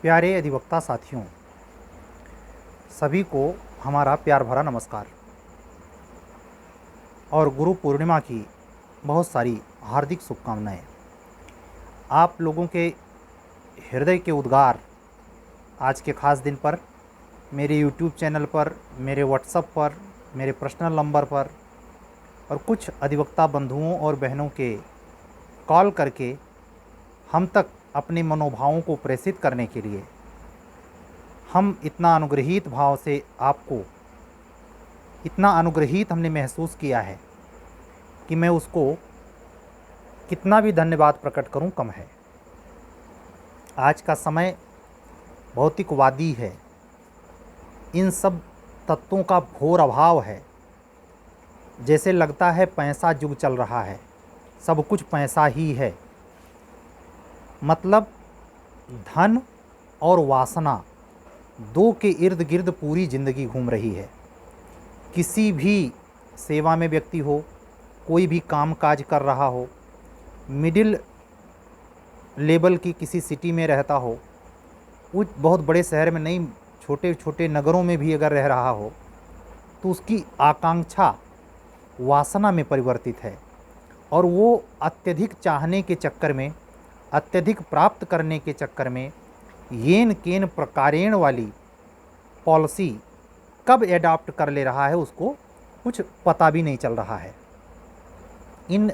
प्यारे अधिवक्ता साथियों, सभी को हमारा प्यार भरा नमस्कार और गुरु पूर्णिमा की बहुत सारी हार्दिक शुभकामनाएं। आप लोगों के हृदय के उद्गार आज के ख़ास दिन पर मेरे यूट्यूब चैनल पर, मेरे व्हाट्सएप पर, मेरे पर्सनल नंबर पर और कुछ अधिवक्ता बंधुओं और बहनों के कॉल करके हम तक अपने मनोभावों को प्रेषित करने के लिए हम इतना अनुग्रहित भाव से आपको इतना अनुग्रहित हमने महसूस किया है कि मैं उसको कितना भी धन्यवाद प्रकट करूं कम है। आज का समय भौतिकवादी है, इन सब तत्वों का घोर अभाव है। जैसे लगता है पैसा युग चल रहा है, सब कुछ पैसा ही है। मतलब धन और वासना दो के इर्द गिर्द पूरी ज़िंदगी घूम रही है। किसी भी सेवा में व्यक्ति हो, कोई भी काम काज कर रहा हो, मिडिल लेवल की किसी सिटी में रहता हो, उस बहुत बड़े शहर में नहीं, छोटे छोटे नगरों में भी अगर रह रहा हो, तो उसकी आकांक्षा वासना में परिवर्तित है और वो अत्यधिक चाहने के चक्कर में, अत्यधिक प्राप्त करने के चक्कर में येन केन प्रकारेण वाली पॉलिसी कब एडॉप्ट कर ले रहा है उसको कुछ पता भी नहीं चल रहा है। इन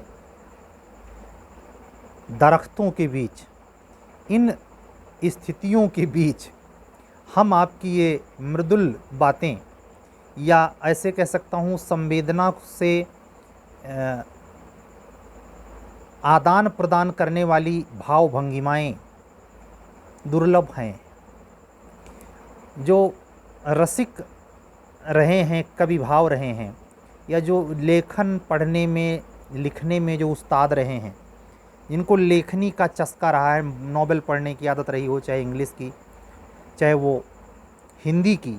दरख्तों के बीच, इन स्थितियों के बीच हम आपकी ये मृदुल बातें, या ऐसे कह सकता हूँ संवेदना से आदान प्रदान करने वाली भाव भंगिमाएँ दुर्लभ हैं। जो रसिक रहे हैं, कवि भाव रहे हैं, या जो लेखन पढ़ने में लिखने में जो उस्ताद रहे हैं, जिनको लेखनी का चस्का रहा है, नॉवेल पढ़ने की आदत रही हो, चाहे इंग्लिश की चाहे वो हिंदी की,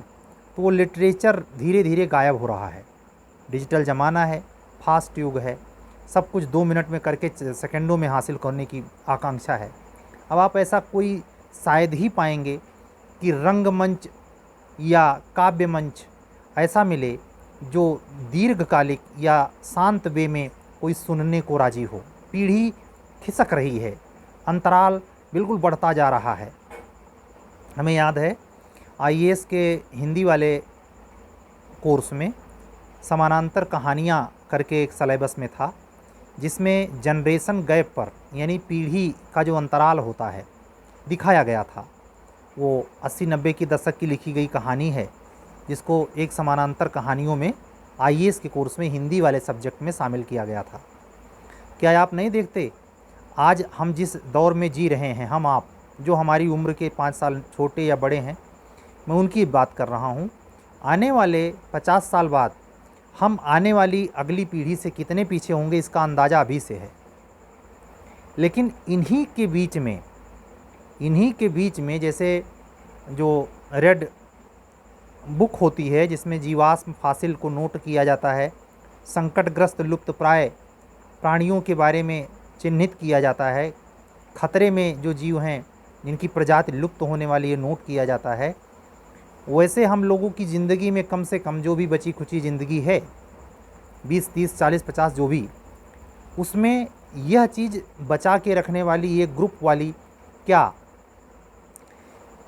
तो वो लिटरेचर धीरे धीरे गायब हो रहा है। डिजिटल ज़माना है, फास्ट युग है, सब कुछ 2 मिनट में करके सेकंडों में हासिल करने की आकांक्षा है। अब आप ऐसा कोई शायद ही पाएंगे कि रंगमंच या काव्य मंच ऐसा मिले जो दीर्घकालिक या शांत वे में कोई सुनने को राजी हो। पीढ़ी खिसक रही है, अंतराल बिल्कुल बढ़ता जा रहा है। हमें याद है आईएएस के हिंदी वाले कोर्स में समानांतर कहानियाँ करके एक सिलेबस में था, जिसमें जनरेशन गैप पर, यानी पीढ़ी का जो अंतराल होता है, दिखाया गया था। वो 80-90 की दशक की लिखी गई कहानी है, जिसको एक समानांतर कहानियों में आईएएस के कोर्स में हिंदी वाले सब्जेक्ट में शामिल किया गया था। क्या आप नहीं देखते, आज हम जिस दौर में जी रहे हैं, हम आप जो हमारी उम्र के 5 साल छोटे या बड़े हैं, मैं उनकी बात कर रहा हूँ। आने वाले 50 साल बाद हम आने वाली अगली पीढ़ी से कितने पीछे होंगे, इसका अंदाज़ा अभी से है। लेकिन इन्हीं के बीच में जैसे जो रेड बुक होती है, जिसमें जीवाश्म फासिल को नोट किया जाता है, संकटग्रस्त लुप्त प्राय प्राणियों के बारे में चिन्हित किया जाता है, खतरे में जो जीव हैं जिनकी प्रजाति लुप्त होने वाली है नोट किया जाता है, वैसे हम लोगों की ज़िंदगी में कम से कम जो भी बची खुची ज़िंदगी है, 20, 30, 40, 50 जो भी, उसमें यह चीज़ बचा के रखने वाली ये ग्रुप वाली, क्या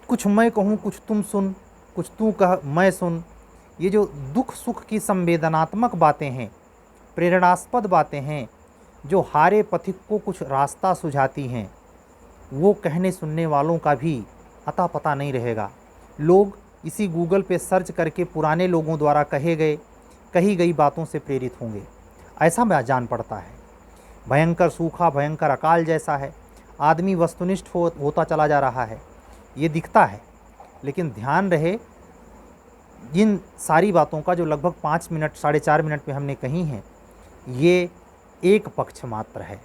कुछ मैं कहूँ कुछ तुम सुन, कुछ तू कह मैं सुन, ये जो दुख सुख की संवेदनात्मक बातें हैं, प्रेरणास्पद बातें हैं, जो हारे पथिक को कुछ रास्ता सुझाती हैं, वो कहने सुनने वालों का भी अता पता नहीं रहेगा। लोग इसी गूगल पे सर्च करके पुराने लोगों द्वारा कही गई बातों से प्रेरित होंगे, ऐसा मैं जान पड़ता है। भयंकर सूखा, भयंकर अकाल जैसा है, आदमी वस्तुनिष्ठ होता चला जा रहा है, ये दिखता है। लेकिन ध्यान रहे, इन सारी बातों का जो लगभग 5 मिनट 4.5 मिनट में हमने कही हैं, ये एक पक्ष मात्र है।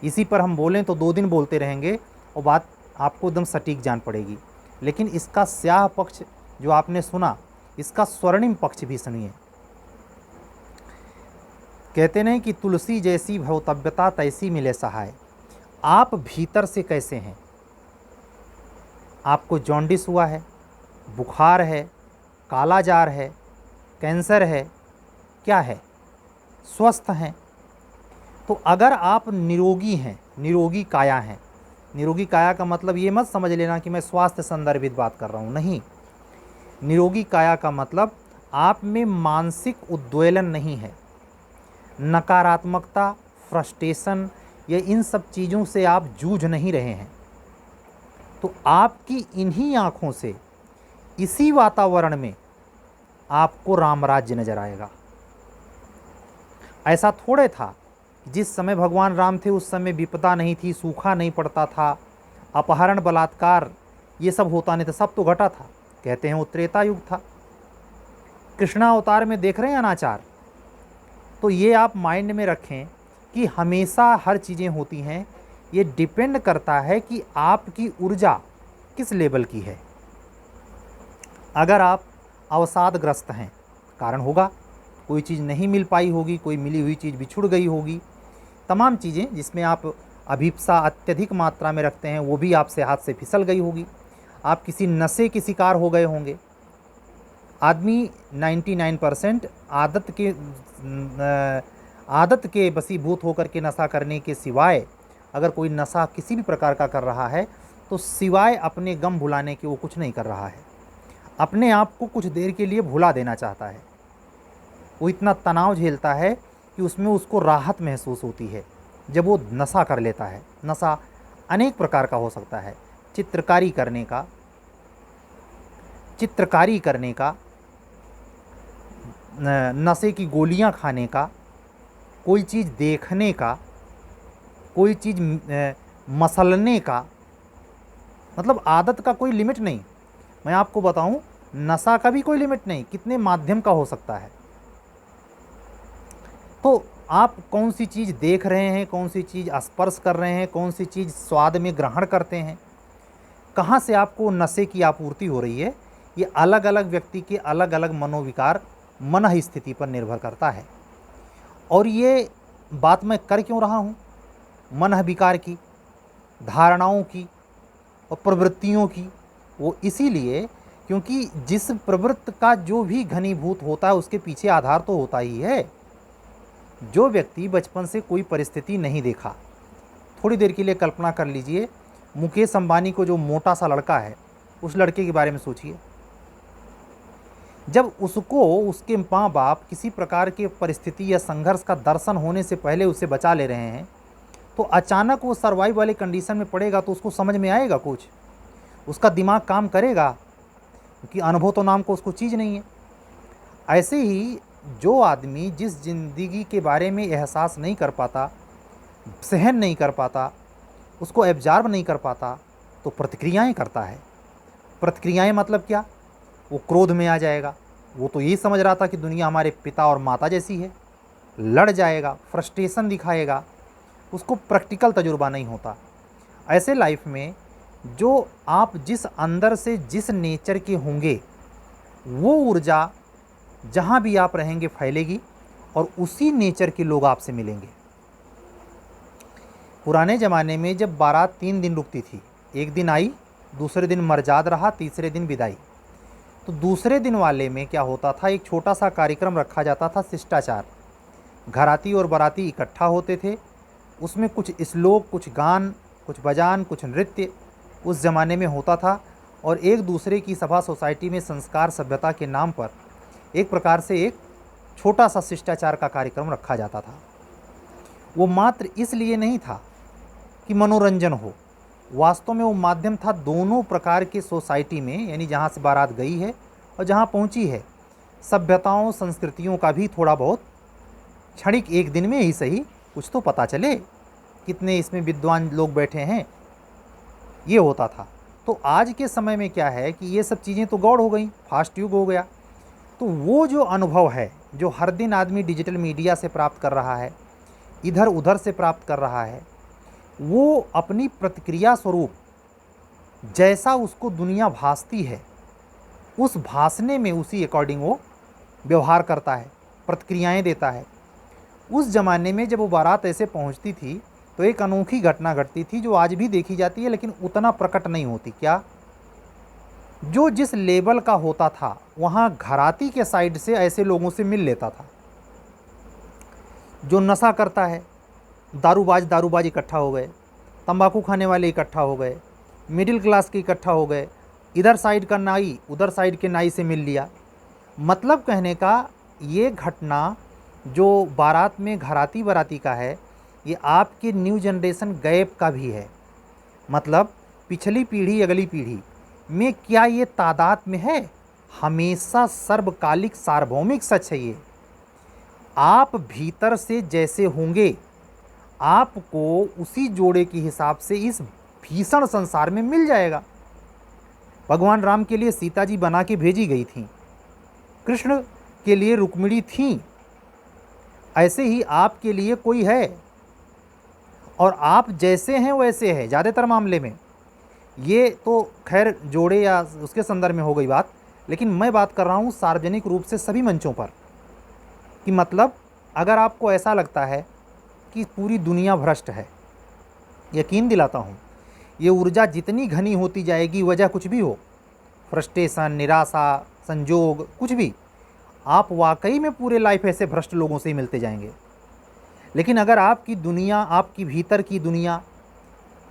इसी पर हम बोलें तो 2 दिन बोलते रहेंगे और बात आपको एकदम सटीक जान पड़ेगी। लेकिन इसका स्याह पक्ष जो आपने सुना, इसका स्वर्णिम पक्ष भी सुनिए। कहते नहीं कि तुलसी जैसी भवतव्यता तैसी मिले सहाय। आप भीतर से कैसे हैं, आपको जॉन्डिस हुआ है, बुखार है, काला जार है, कैंसर है, क्या है, स्वस्थ हैं। तो अगर आप निरोगी हैं, निरोगी काया हैं, निरोगी काया का मतलब ये मत समझ लेना कि मैं स्वास्थ्य संदर्भित बात कर रहा हूँ, नहीं। निरोगी काया का मतलब आप में मानसिक उद्वेलन नहीं है, नकारात्मकता, फ्रस्ट्रेशन, ये इन सब चीज़ों से आप जूझ नहीं रहे हैं। तो आपकी इन्हीं आँखों से, इसी वातावरण में आपको राम राज्य नजर आएगा। ऐसा थोड़े था जिस समय भगवान राम थे उस समय विपदा नहीं थी, सूखा नहीं पड़ता था, अपहरण, बलात्कार ये सब होता नहीं था, सब तो घटा था। कहते हैं वो त्रेता युग था। कृष्णा अवतार में देख रहे हैं अनाचार। तो ये आप माइंड में रखें कि हमेशा हर चीज़ें होती हैं, ये डिपेंड करता है कि आपकी ऊर्जा किस लेवल की है। अगर आप अवसादग्रस्त हैं, कारण होगा, कोई चीज़ नहीं मिल पाई होगी, कोई मिली हुई चीज़ बिछुड़ गई होगी, तमाम चीज़ें जिसमें आप अभिप्सा अत्यधिक मात्रा में रखते हैं वो भी आपसे हाथ से फिसल गई होगी, आप किसी नशे के शिकार हो गए होंगे। आदमी 99% आदत के बसीभूत होकर के नशा करने के सिवाय, अगर कोई नशा किसी भी प्रकार का कर रहा है तो सिवाय अपने गम भुलाने के वो कुछ नहीं कर रहा है। अपने आप को कुछ देर के लिए भुला देना चाहता है। वो इतना तनाव झेलता है कि उसमें उसको राहत महसूस होती है जब वो नशा कर लेता है। नशा अनेक प्रकार का हो सकता है, चित्रकारी करने का, नशे की गोलियां खाने का, कोई चीज़ देखने का, कोई चीज़ मसलने का, मतलब आदत का कोई लिमिट नहीं। मैं आपको बताऊं, नशा का भी कोई लिमिट नहीं, कितने माध्यम का हो सकता है। तो आप कौन सी चीज़ देख रहे हैं, कौन सी चीज़ स्पर्श कर रहे हैं, कौन सी चीज़ स्वाद में ग्रहण करते हैं, कहाँ से आपको नशे की आपूर्ति हो रही है, ये अलग अलग व्यक्ति के अलग अलग मनोविकार, मन स्थिति पर निर्भर करता है। और ये बात मैं कर क्यों रहा हूँ, मन विकार की, धारणाओं की और प्रवृत्तियों की, वो इसीलिए क्योंकि जिस प्रवृत्ति का जो भी घनीभूत होता है उसके पीछे आधार तो होता ही है। जो व्यक्ति बचपन से कोई परिस्थिति नहीं देखा, थोड़ी देर के लिए कल्पना कर लीजिए, मुकेश अंबानी को जो मोटा सा लड़का है, उस लड़के के बारे में सोचिए। जब उसको उसके माँ बाप किसी प्रकार के परिस्थिति या संघर्ष का दर्शन होने से पहले उसे बचा ले रहे हैं, तो अचानक वो सर्वाइव वाले कंडीशन में पड़ेगा तो उसको समझ में आएगा कुछ, उसका दिमाग काम करेगा, क्योंकि अनुभव तो नाम को उसको चीज़ नहीं है। ऐसे ही जो आदमी जिस जिंदगी के बारे में एहसास नहीं कर पाता, सहन नहीं कर पाता, उसको एब्जॉर्ब नहीं कर पाता, तो प्रतिक्रियाएं करता है। प्रतिक्रियाएं मतलब क्या, वो क्रोध में आ जाएगा, वो तो यही समझ रहा था कि दुनिया हमारे पिता और माता जैसी है, लड़ जाएगा, फ्रस्ट्रेशन दिखाएगा, उसको प्रैक्टिकल तजुर्बा नहीं होता। ऐसे लाइफ में जो आप जिस अंदर से जिस नेचर के होंगे, वो ऊर्जा जहाँ भी आप रहेंगे फैलेगी और उसी नेचर के लोग आपसे मिलेंगे। पुराने ज़माने में जब बारात 3 दिन रुकती थी, एक दिन आई, दूसरे दिन मरजाद रहा, तीसरे दिन विदाई, तो दूसरे दिन वाले में क्या होता था, एक छोटा सा कार्यक्रम रखा जाता था, शिष्टाचार। घराती और बाराती इकट्ठा होते थे, उसमें कुछ श्लोक, कुछ गान, कुछ बजान, कुछ नृत्य उस ज़माने में होता था। और एक दूसरे की सभा सोसाइटी में संस्कार सभ्यता के नाम पर एक प्रकार से एक छोटा सा शिष्टाचार का कार्यक्रम रखा जाता था। वो मात्र इसलिए नहीं था कि मनोरंजन हो, वास्तव में वो माध्यम था दोनों प्रकार के सोसाइटी में, यानी जहाँ से बारात गई है और जहाँ पहुँची है, सभ्यताओं संस्कृतियों का भी थोड़ा बहुत क्षणिक, एक दिन में ही सही, कुछ तो पता चले, कितने इसमें विद्वान लोग बैठे हैं, ये होता था। तो आज के समय में क्या है कि ये सब चीज़ें तो गौड़ हो गई, फास्ट युग हो गया। तो वो जो अनुभव है जो हर दिन आदमी डिजिटल मीडिया से प्राप्त कर रहा है, इधर उधर से प्राप्त कर रहा है, वो अपनी प्रतिक्रिया स्वरूप जैसा उसको दुनिया भासती है, उस भासने में उसी अकॉर्डिंग वो व्यवहार करता है, प्रतिक्रियाएं देता है। उस ज़माने में जब वो बारात ऐसे पहुंचती थी तो एक अनोखी घटना घटती थी जो आज भी देखी जाती है, लेकिन उतना प्रकट नहीं होती। क्या? जो जिस लेवल का होता था वहाँ घराती के साइड से ऐसे लोगों से मिल लेता था। जो नशा करता है, दारूबाज इकट्ठा हो गए, तंबाकू खाने वाले इकट्ठा हो गए, मिडिल क्लास के इकट्ठा हो गए, इधर साइड का नाई उधर साइड के नाई से मिल लिया। मतलब कहने का ये घटना जो बारात में घराती बाराती का है, ये आपके न्यू जनरेशन गैप का भी है। मतलब पिछली पीढ़ी अगली पीढ़ी में क्या ये तादाद में है? हमेशा सर्वकालिक सार्वभौमिक सच है ये। आप भीतर से जैसे होंगे आपको उसी जोड़े के हिसाब से इस भीषण संसार में मिल जाएगा। भगवान राम के लिए सीता जी बना के भेजी गई थी, कृष्ण के लिए रुक्मिणी थी, ऐसे ही आपके लिए कोई है और आप जैसे हैं वैसे है। ज़्यादातर मामले में ये तो खैर जोड़े या उसके संदर्भ में हो गई बात, लेकिन मैं बात कर रहा हूँ सार्वजनिक रूप से सभी मंचों पर कि मतलब अगर आपको ऐसा लगता है कि पूरी दुनिया भ्रष्ट है, यकीन दिलाता हूँ ये ऊर्जा जितनी घनी होती जाएगी, वजह कुछ भी हो, फ्रस्ट्रेशन, निराशा, संजोग, कुछ भी, आप वाकई में पूरे लाइफ ऐसे भ्रष्ट लोगों से ही मिलते जाएंगे। लेकिन अगर आपकी दुनिया, आपकी भीतर की दुनिया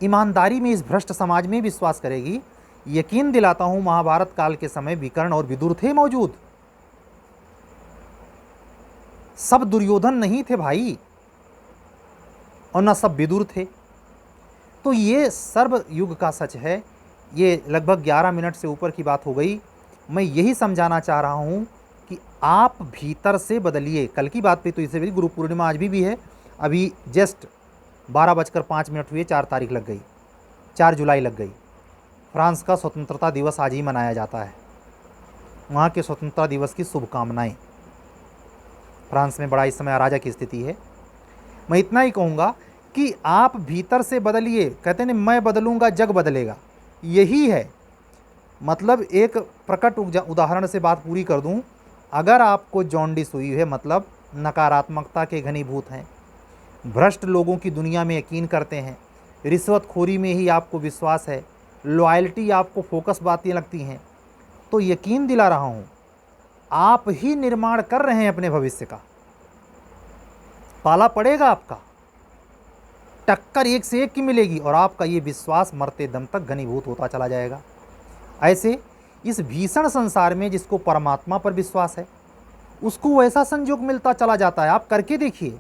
ईमानदारी में इस भ्रष्ट समाज में विश्वास करेगी, यकीन दिलाता हूँ महाभारत काल के समय विकर्ण और विदुर थे मौजूद। सब दुर्योधन नहीं थे भाई, और न सब विदुर थे। तो ये सर्व युग का सच है। ये लगभग 11 मिनट से ऊपर की बात हो गई। मैं यही समझाना चाह रहा हूँ कि आप भीतर से बदलिए। कल की बात पे तो इसे भी, गुरु पूर्णिमा आज भी है, अभी जस्ट 12:05 हुए, 4 तारीख लग गई, 4 जुलाई लग गई। फ्रांस का स्वतंत्रता दिवस आज ही मनाया जाता है। वहाँ के स्वतंत्रता दिवस की शुभकामनाएं। फ्रांस में बड़ा इस समय अराजक की स्थिति है। मैं इतना ही कहूँगा कि आप भीतर से बदलिए। कहते हैं मैं बदलूँगा जग बदलेगा, यही है। मतलब एक प्रकट उदाहरण से बात पूरी कर दूँ, अगर आपको जॉन्डिस हुई है, मतलब नकारात्मकता के घनीभूत हैं, भ्रष्ट लोगों की दुनिया में यकीन करते हैं, रिश्वतखोरी में ही आपको विश्वास है, लॉयल्टी आपको फोकस बातें लगती हैं, तो यकीन दिला रहा हूँ आप ही निर्माण कर रहे हैं अपने भविष्य का। पाला पड़ेगा आपका, टक्कर एक से एक की मिलेगी और आपका ये विश्वास मरते दम तक घनीभूत होता चला जाएगा। ऐसे इस भीषण संसार में जिसको परमात्मा पर विश्वास है उसको वैसा संयोग मिलता चला जाता है। आप करके देखिए।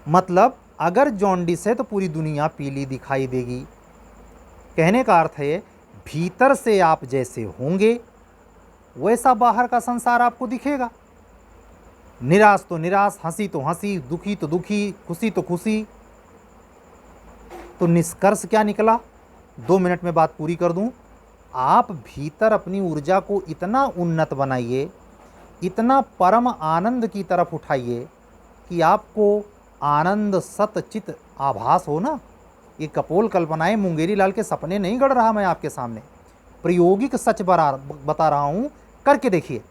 मतलब अगर जॉन्डिस है तो पूरी दुनिया पीली दिखाई देगी। कहने का अर्थ है भीतर से आप जैसे होंगे वैसा बाहर का संसार आपको दिखेगा। निराश तो निराश, हंसी तो हंसी, दुखी तो दुखी, खुशी तो खुशी। तो निष्कर्ष क्या निकला? 2 मिनट में बात पूरी कर दूं। आप भीतर अपनी ऊर्जा को इतना उन्नत बनाइए, इतना परम आनंद की तरफ उठाइए कि आपको आनंद सतचित आभास हो ना। ये कपोल कल्पनाएं, मुंगेरी लाल के सपने नहीं गढ़ रहा मैं आपके सामने, प्रायोगिक सच बता रहा हूं। करके देखिए।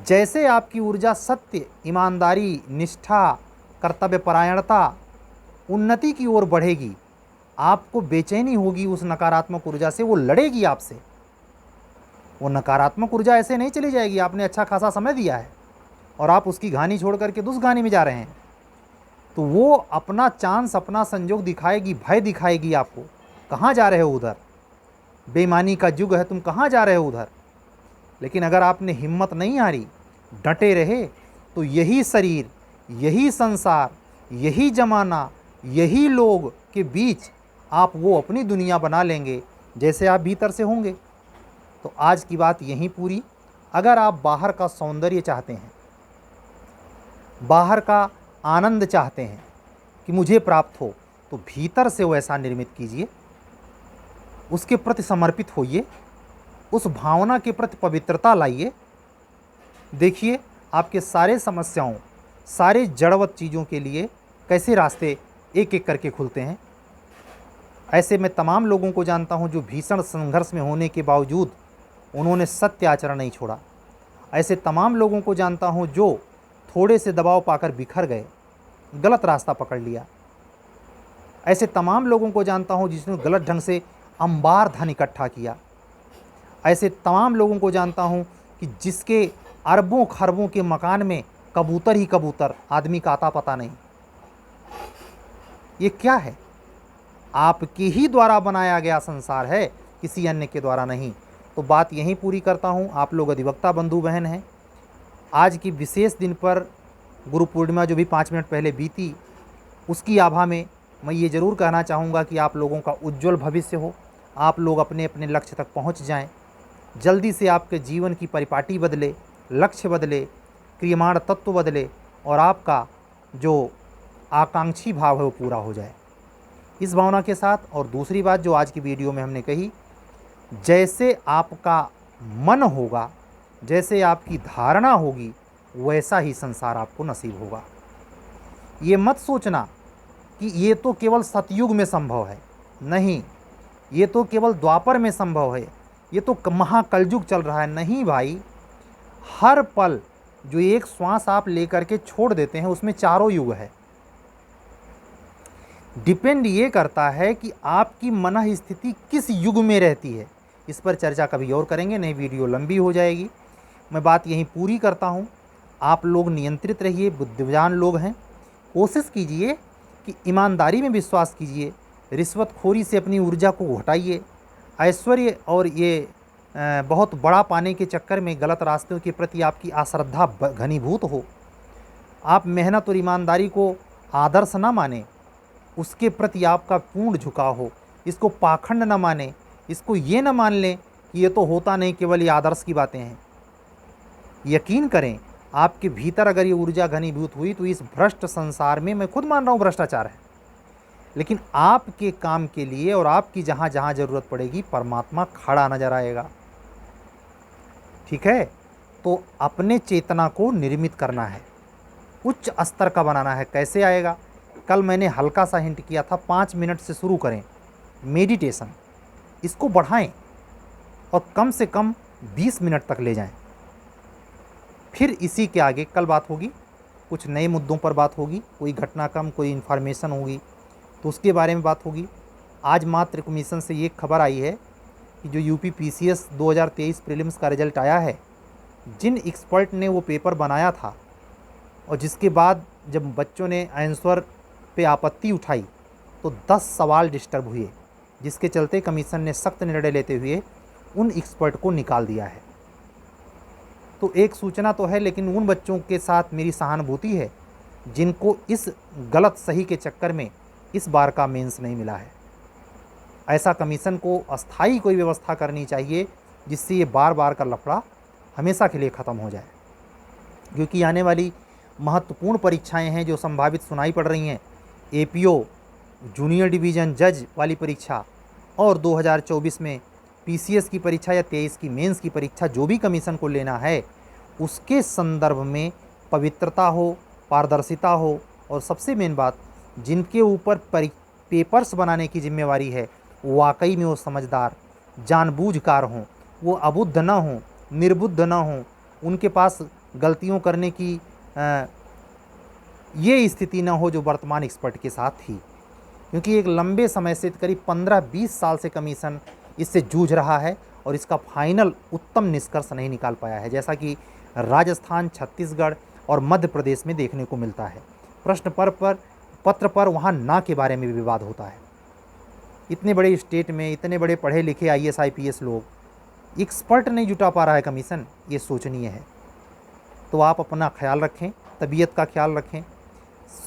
जैसे आपकी ऊर्जा सत्य, ईमानदारी, निष्ठा, कर्तव्य परायणता, उन्नति की ओर बढ़ेगी, आपको बेचैनी होगी उस नकारात्मक ऊर्जा से, वो लड़ेगी आपसे। वो नकारात्मक ऊर्जा ऐसे नहीं चली जाएगी। आपने अच्छा खासा समय दिया है और आप उसकी घानी छोड़ करके दूसरी घानी में जा रहे हैं, तो वो अपना चांस, अपना संजोग दिखाएगी, भय दिखाएगी आपको। कहाँ जा रहे हो उधर, बेईमानी का युग है, तुम कहाँ जा रहे हो उधर। लेकिन अगर आपने हिम्मत नहीं हारी, डटे रहे, तो यही शरीर, यही संसार, यही जमाना, यही लोग के बीच आप वो अपनी दुनिया बना लेंगे जैसे आप भीतर से होंगे। तो आज की बात यहीं पूरी। अगर आप बाहर का सौंदर्य चाहते हैं, बाहर का आनंद चाहते हैं कि मुझे प्राप्त हो, तो भीतर से वैसा निर्मित कीजिए, उसके प्रति समर्पित होइए, उस भावना के प्रति पवित्रता लाइए। देखिए आपके सारे समस्याओं, सारे जड़वत चीज़ों के लिए कैसे रास्ते एक एक करके खुलते हैं। ऐसे मैं तमाम लोगों को जानता हूं जो भीषण संघर्ष में होने के बावजूद उन्होंने सत्य आचरण नहीं छोड़ा। ऐसे तमाम लोगों को जानता हूं जो थोड़े से दबाव पाकर बिखर गए, गलत रास्ता पकड़ लिया। ऐसे तमाम लोगों को जानता हूँ जिसने गलत ढंग से अंबार धन इकट्ठा किया। ऐसे तमाम लोगों को जानता हूँ कि जिसके अरबों खरबों के मकान में कबूतर ही कबूतर, आदमी का आता पता नहीं। ये क्या है? आपके ही द्वारा बनाया गया संसार है, किसी अन्य के द्वारा नहीं। तो बात यहीं पूरी करता हूँ। आप लोग अधिवक्ता बंधु बहन हैं। आज की विशेष दिन पर गुरु पूर्णिमा जो भी 5 मिनट पहले बीती, उसकी आभा में मैं ये ज़रूर कहना चाहूँगा कि आप लोगों का उज्जवल भविष्य हो, आप लोग अपने अपने लक्ष्य तक पहुँच जाएं, जल्दी से आपके जीवन की परिपाटी बदले, लक्ष्य बदले, क्रियमाण तत्व बदले और आपका जो आकांक्षी भाव है वो पूरा हो जाए, इस भावना के साथ। और दूसरी बात जो आज की वीडियो में हमने कही, जैसे आपका मन होगा, जैसे आपकी धारणा होगी, वैसा ही संसार आपको नसीब होगा। ये मत सोचना कि ये तो केवल सतयुग में संभव है, नहीं, ये तो केवल द्वापर में संभव है, ये तो महाकलयुग चल रहा है। नहीं भाई, हर पल जो एक श्वास आप लेकर के छोड़ देते हैं उसमें चारों युग है। डिपेंड ये करता है कि आपकी मन स्थिति किस युग में रहती है। इस पर चर्चा कभी और करेंगे, नहीं वीडियो लंबी हो जाएगी। मैं बात यहीं पूरी करता हूँ। आप लोग नियंत्रित रहिए, बुद्धिमान लोग हैं। कोशिश कीजिए कि ईमानदारी में विश्वास कीजिए, रिश्वतखोरी से अपनी ऊर्जा को घटाइए। ऐश्वर्य और ये बहुत बड़ा पाने के चक्कर में गलत रास्तों के प्रति आपकी अश्रद्धा घनीभूत हो। आप मेहनत और ईमानदारी को आदर्श ना माने, उसके प्रति आपका पूर्ण झुकाव हो। इसको पाखंड न माने, इसको ये न मान लें कि ये तो होता नहीं, केवल ये आदर्श की बातें हैं। यकीन करें, आपके भीतर अगर ये ऊर्जा घनीभूत हुई तो इस भ्रष्ट संसार में, मैं खुद मान रहा हूँ भ्रष्टाचार है, लेकिन आपके काम के लिए और आपकी जहाँ जहाँ ज़रूरत पड़ेगी परमात्मा खड़ा नजर आएगा। ठीक है? तो अपने चेतना को निर्मित करना है, उच्च स्तर का बनाना है। कैसे आएगा? कल मैंने हल्का सा हिंट किया था, 5 मिनट से शुरू करें मेडिटेशन, इसको बढ़ाएं और कम से कम 20 मिनट तक ले जाएं। फिर इसी के आगे कल बात होगी, कुछ नए मुद्दों पर बात होगी, कोई घटनाक्रम, कोई इन्फॉर्मेशन होगी तो उसके बारे में बात होगी। आज मात्र कमीशन से ये खबर आई है कि जो यूपी पीसीएस 2023 प्रीलिम्स का रिजल्ट आया है, जिन एक्सपर्ट ने वो पेपर बनाया था और जिसके बाद जब बच्चों ने आंसर पे आपत्ति उठाई तो 10 सवाल डिस्टर्ब हुए, जिसके चलते कमीशन ने सख्त निर्णय लेते हुए उन एक्सपर्ट को निकाल दिया है। तो एक सूचना तो है, लेकिन उन बच्चों के साथ मेरी सहानुभूति है जिनको इस गलत सही के चक्कर में इस बार का मेंस नहीं मिला है। ऐसा कमीशन को अस्थाई कोई व्यवस्था करनी चाहिए जिससे ये बार बार का लफड़ा हमेशा के लिए ख़त्म हो जाए, क्योंकि आने वाली महत्वपूर्ण परीक्षाएं हैं जो संभावित सुनाई पड़ रही हैं। एपीओ जूनियर डिवीज़न जज वाली परीक्षा और 2024 में पीसीएस की परीक्षा या 23 की मेंस की परीक्षा, जो भी कमीशन को लेना है उसके संदर्भ में पवित्रता हो, पारदर्शिता हो और सबसे मेन बात, जिनके ऊपर पेपर्स बनाने की जिम्मेवारी है वाकई में वो समझदार, जानबूझकार हों, वो अबुद्ध ना हों, निर्बुद्ध ना हों, उनके पास गलतियों करने की ये स्थिति ना हो जो वर्तमान एक्सपर्ट के साथ थी। क्योंकि एक लंबे समय से, करीब 15-20 साल से कमीशन इससे जूझ रहा है और इसका फाइनल उत्तम निष्कर्ष नहीं निकाल पाया है, जैसा कि राजस्थान, छत्तीसगढ़ और मध्य प्रदेश में देखने को मिलता है। प्रश्न पत्र पर वहाँ ना के बारे में भी विवाद होता है। इतने बड़े स्टेट में इतने बड़े पढ़े लिखे आईएएस आईपीएस लोग, एक्सपर्ट नहीं जुटा पा रहा है कमीशन, ये सोचनीय है। तो आप अपना ख्याल रखें, तबीयत का ख्याल रखें,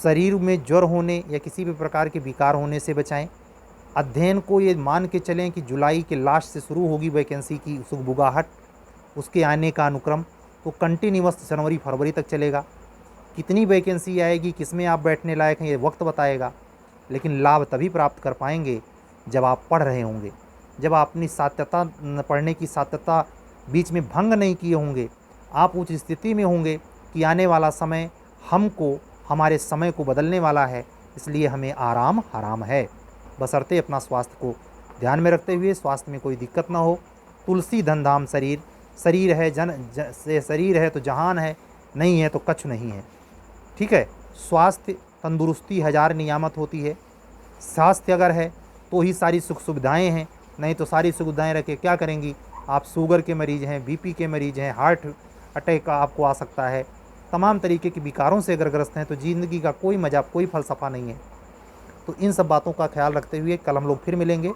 शरीर में ज्वर होने या किसी भी प्रकार के विकार होने से बचाएं। अध्ययन को ये मान के चलें कि जुलाई के लास्ट से शुरू होगी वैकेंसी की सुगबुगाहट, उसके आने का अनुक्रम तो कंटिन्यूअस जनवरी फरवरी तक चलेगा। कितनी वैकेंसी आएगी, किसमें आप बैठने लायक हैं, ये वक्त बताएगा। लेकिन लाभ तभी प्राप्त कर पाएंगे जब आप पढ़ रहे होंगे, जब आप अपनी सात्यता, पढ़ने की सात्यता बीच में भंग नहीं किए होंगे। आप उस स्थिति में होंगे कि आने वाला समय हमको, हमारे समय को बदलने वाला है, इसलिए हमें आराम हराम है। बशर्ते अपना स्वास्थ्य को ध्यान में रखते हुए, स्वास्थ्य में कोई दिक्कत ना हो। तुलसी धन धाम शरीर, शरीर है से शरीर है तो जहान है, नहीं है तो कछु नहीं है। ठीक है? स्वास्थ्य तंदुरुस्ती 1000 नियामत होती है। स्वास्थ्य अगर है तो ही सारी सुख सुविधाएं हैं, नहीं तो सारी सुविधाएं रख के क्या करेंगी। आप शुगर के मरीज़ हैं, बीपी के मरीज़ हैं, हार्ट अटैक का आपको आ सकता है, तमाम तरीके के विकारों से अगर ग्रस्त हैं तो ज़िंदगी का कोई मज़ा, कोई फ़लसफ़ा नहीं है। तो इन सब बातों का ख्याल रखते हुए कल हम लोग फिर मिलेंगे।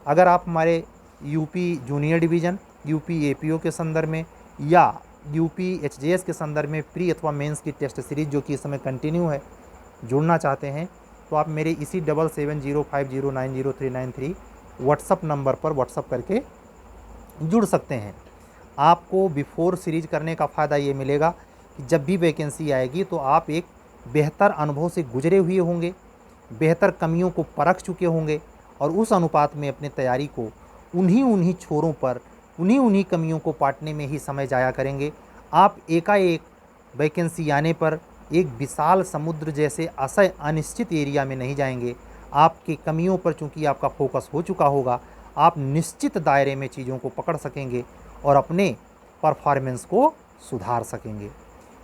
अगर आप हमारे UP junior division, UP APO के संदर्भ में या यूपी एचजेएस के संदर्भ में प्री अथवा मेंस की टेस्ट सीरीज़ जो कि इस समय कंटिन्यू है, जुड़ना चाहते हैं तो आप मेरे इसी 7705090393 व्हाट्सअप नंबर पर व्हाट्सअप करके जुड़ सकते हैं। आपको बिफोर सीरीज करने का फ़ायदा ये मिलेगा कि जब भी वैकेंसी आएगी तो आप एक बेहतर अनुभव से गुजरे हुए होंगे, बेहतर कमियों को परख चुके होंगे और उस अनुपात में अपने तैयारी को उन्हीं छोरों पर, उन्हीं कमियों को पाटने में ही समय जाया करेंगे। आप एकाएक वैकेंसी आने पर एक विशाल समुद्र जैसे असह अनिश्चित एरिया में नहीं जाएंगे। आपकी कमियों पर चूंकि आपका फोकस हो चुका होगा, आप निश्चित दायरे में चीज़ों को पकड़ सकेंगे और अपने परफॉर्मेंस को सुधार सकेंगे।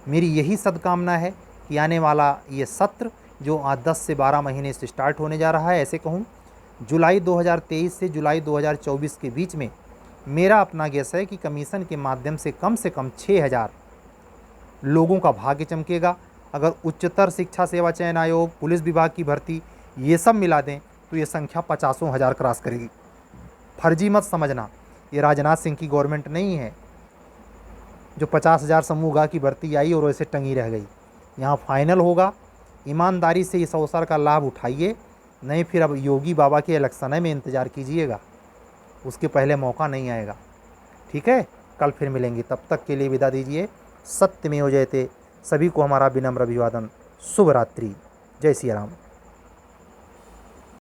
मेरी यही सद्कामना है कि आने वाला ये सत्र जो आज 10 से 12 महीने से स्टार्ट होने जा रहा है, ऐसे कहूँ जुलाई 2023 से जुलाई 2024 के बीच में, मेरा अपना गेस है कि कमीशन के माध्यम से कम 6000 लोगों का भाग्य चमकेगा। अगर उच्चतर शिक्षा सेवा चयन आयोग, पुलिस विभाग की भर्ती ये सब मिला दें तो ये संख्या 50,000 क्रॉस करेगी। फर्जी मत समझना, ये राजनाथ सिंह की गवर्नमेंट नहीं है जो 50,000 समूह की भर्ती आई और वैसे टंगी रह गई। यहाँ फाइनल होगा। ईमानदारी से इस अवसर का लाभ उठाइए, नहीं फिर अब योगी बाबा के इलेक्शन में इंतज़ार कीजिएगा, उसके पहले मौका नहीं आएगा। ठीक है, कल फिर मिलेंगे, तब तक के लिए विदा दीजिए। सत्यमेव जयते। सभी को हमारा विनम्र अभिवादन। शुभ रात्रि। जय सिया राम।